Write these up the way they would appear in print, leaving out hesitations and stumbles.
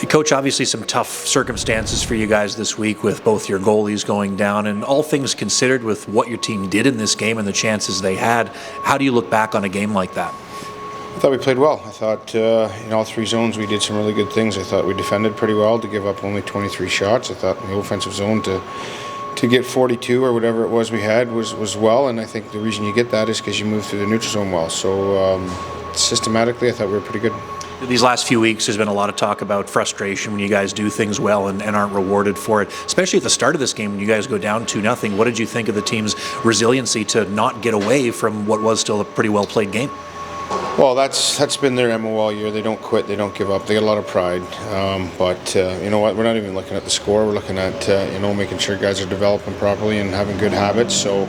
Coach, obviously some tough circumstances for you guys this week with both your goalies going down, and all things considered with what your team did in this game and the chances they had, how do you look back on a game like that? I thought we played well. I thought in all three zones we did some really good things. I thought we defended pretty well to give up only 23 shots. I thought in the offensive zone to get 42 or whatever it was we had was well, and I think the reason you get that is because you move through the neutral zone well. So systematically I thought we were pretty good. These last few weeks, there's been a lot of talk about frustration when you guys do things well and aren't rewarded for it, especially at the start of this game when you guys go down 2-0. What did you think of the team's resiliency to not get away from what was still a pretty well-played game? Well, that's been their MO all year. They don't quit. They don't give up. They got a lot of pride. But you know what? We're not even looking at the score. We're looking at making sure guys are developing properly and having good habits. So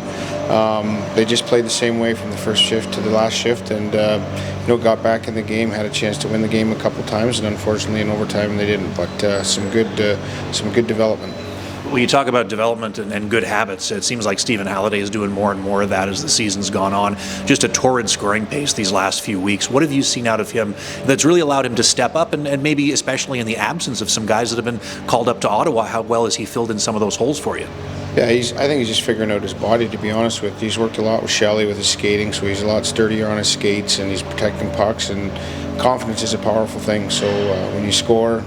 they just played the same way from the first shift to the last shift, and got back in the game, had a chance to win the game a couple times, and unfortunately in overtime they didn't. But some good development. Well, you talk about development and good habits. It seems like Stephen Halliday is doing more and more of that as the season's gone on. Just a torrid scoring pace these last few weeks. What have you seen out of him that's really allowed him to step up, and maybe especially in the absence of some guys that have been called up to Ottawa, how well has he filled in some of those holes for you? Yeah, I think he's just figuring out his body, to be honest with you. He's worked a lot with Shelley with his skating, so he's a lot sturdier on his skates, and he's protecting pucks, and confidence is a powerful thing. So when you score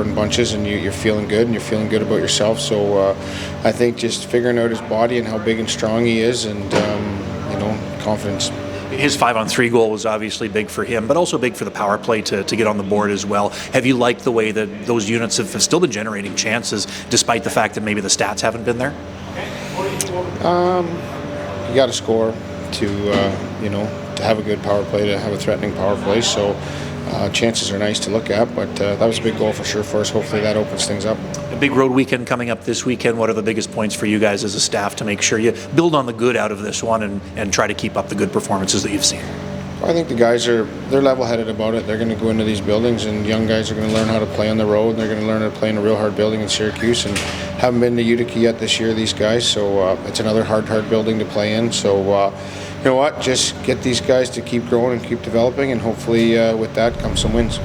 in bunches, and you're feeling good, and you're feeling good about yourself. So I think just figuring out his body and how big and strong he is, and confidence. His 5-on-3 goal was obviously big for him, but also big for the power play to get on the board as well. Have you liked the way that those units have still been generating chances, despite the fact that maybe the stats haven't been there? You got to score to have a good power play, to have a threatening power play. So chances are nice to look at, but that was a big goal for sure for us. Hopefully that opens things up. A big road weekend coming up this weekend. What are the biggest points for you guys as a staff to make sure you build on the good out of this one and try to keep up the good performances that you've seen? I think the guys they're level-headed about it. They're going to go into these buildings, and young guys are going to learn how to play on the road, and they're going to learn how to play in a real hard building in Syracuse, and haven't been to Utica yet this year, these guys, so it's another hard building to play in. So you know what, just get these guys to keep growing and keep developing, and hopefully with that comes some wins.